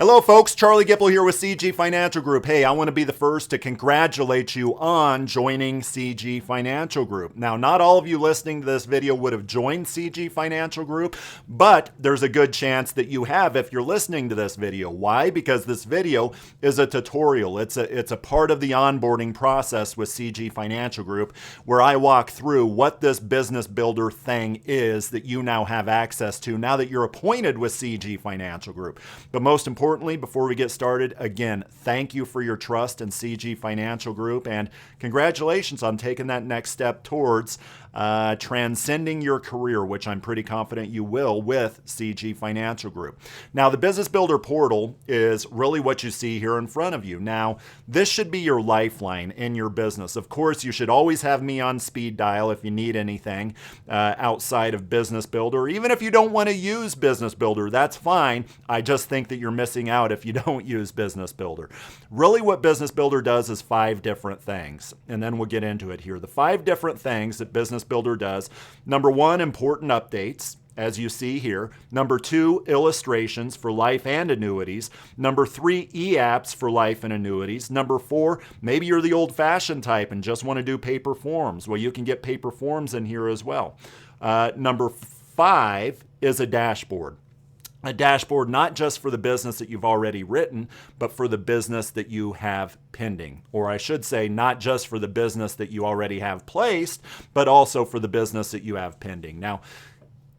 Hello, folks. Charlie Gipple here with CG Financial Group. Hey, I want to be the first to congratulate you on joining CG Financial Group. Now, not all of you listening to this video would have joined CG Financial Group, but there's a good chance that you have if you're listening to this video. Why? Because this video is a tutorial. It's a part of the onboarding process with CG Financial Group where I walk through what this business builder thing is that you now have access to now that you're appointed with CG Financial Group. But most importantly, before we get started, again, thank you for your trust in CG Financial Group and congratulations on taking that next step towards transcending your career, which I'm pretty confident you will with CG Financial Group. Now, the Business Builder portal is really what you see here in front of you. Now, this should be your lifeline in your business. Of course, you should always have me on speed dial if you need anything outside of Business Builder. Even if you don't want to use Business Builder, that's fine. I just think that you're missing out if you don't use Business Builder. Really, what Business Builder does is 5 different things, and then we'll get into it here. The 5 different things that Business Builder does: number 1, important updates, as you see here. Number 2, illustrations for life and annuities. Number 3, e-apps for life and annuities. Number 4, maybe you're the old-fashioned type and just want to do paper forms. Well, you can get paper forms in here as well. Number 5 is a dashboard. A dashboard not just for the business that you've already written, but for the business that you have pending. Or I should say, not just for the business that you already have placed, but also for the business that you have pending. Now,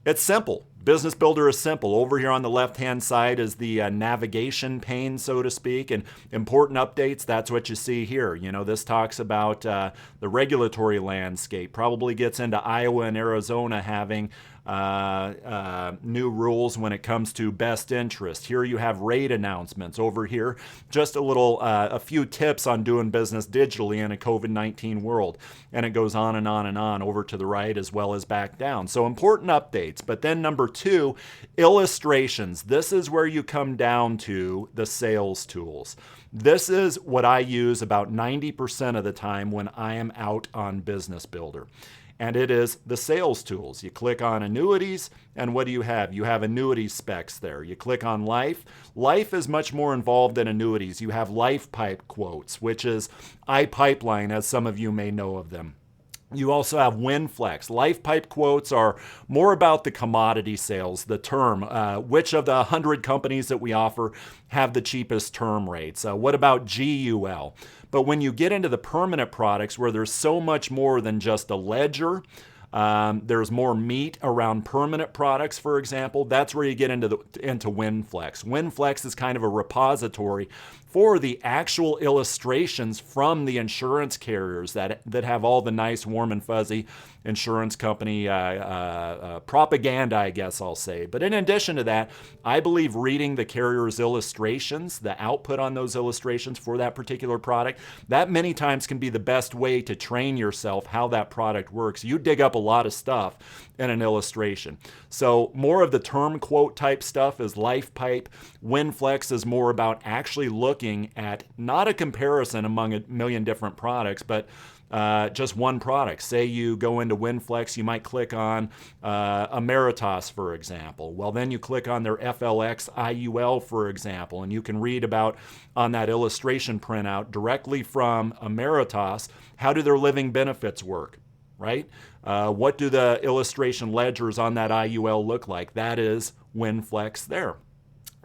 it's simple. Business Builder is simple. Over here on the left-hand side is the navigation pane, so to speak, and important updates. That's what you see here. You know, this talks about the regulatory landscape, probably gets into Iowa and Arizona having new rules when it comes to best interest. Here you have rate announcements. Over here, just a few tips on doing business digitally in a COVID-19 world. And it goes on and on and on over to the right as well as back down. So important updates. But then number 2, illustrations. This is where you come down to the sales tools. This is what I use about 90% of the time when I am out on Business Builder. And it is the sales tools. You click on annuities, and what do you have? You have annuity specs there. You click on life. Life is much more involved than annuities. You have LifePipe quotes, which is iPipeline, as some of you may know of them. You also have WinFlex. LifePipe quotes are more about the commodity sales, the term. Which of the 100 companies that we offer have the cheapest term rates? What about GUL? But when you get into the permanent products where there's so much more than just a ledger, there's more meat around permanent products, for example. That's where you get into WinFlex. WinFlex is kind of a repository for the actual illustrations from the insurance carriers that have all the nice, warm and fuzzy insurance company propaganda, I guess I'll say. But in addition to that, I believe reading the carrier's illustrations, the output on those illustrations for that particular product, that many times can be the best way to train yourself how that product works. You dig up a lot of stuff in an illustration. So more of the term quote type stuff is LifePipe. WinFlex is more about actually looking at not a comparison among a million different products, but just one product. Say you go into WinFlex, you might click on Ameritas, for example. Well, then you click on their FLX IUL, for example, and you can read about on that illustration printout directly from Ameritas, how do their living benefits work, right? What do the illustration ledgers on that IUL look like? That is WinFlex there.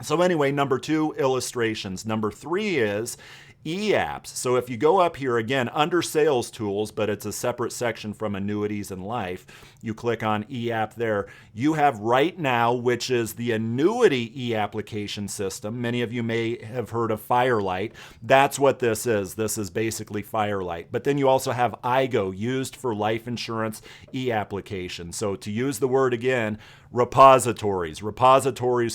So anyway, number 2, illustrations. Number 3 is e-apps. So if you go up here again under sales tools, but it's a separate section from annuities and life, you click on e-app there. You have Right Now, which is the annuity e-application system. Many of you may have heard of Firelight. That's what this is. This is basically Firelight. But then you also have IGO, used for life insurance e-application. So to use the word again, repositories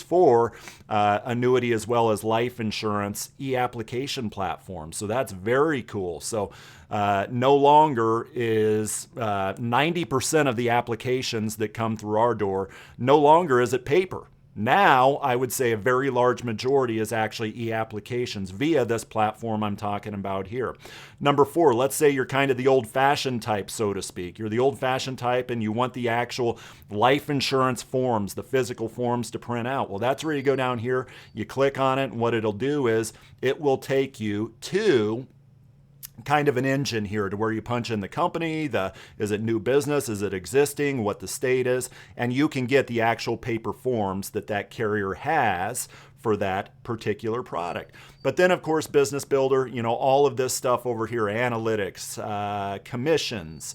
for annuity as well as life insurance e-application platforms. So that's very cool. So no longer is 90% of the applications that come through our door, no longer is it paper. Now, I would say a very large majority is actually e-applications via this platform I'm talking about here. Number 4, let's say you're kind of the old-fashioned type, so to speak. You're the old-fashioned type and you want the actual life insurance forms, the physical forms to print out. Well, that's where you go down here, you click on it, and what it'll do is it will take you to kind of an engine here to where you punch in the company, is it new business, is it existing, what the state is, and you can get the actual paper forms that carrier has for that particular product. But then, of course, Business Builder, all of this stuff over here, analytics, commissions,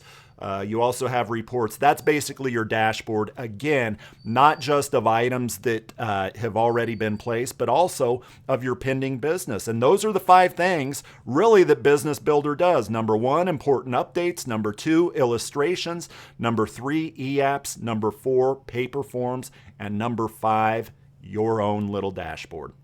you also have reports. That's basically your dashboard. Again, not just of items that have already been placed, but also of your pending business. And those are the 5 things really that Business Builder does. Number 1, important updates. Number 2, illustrations. Number 3, e-apps. Number 4, paper forms. And number 5, your own little dashboard.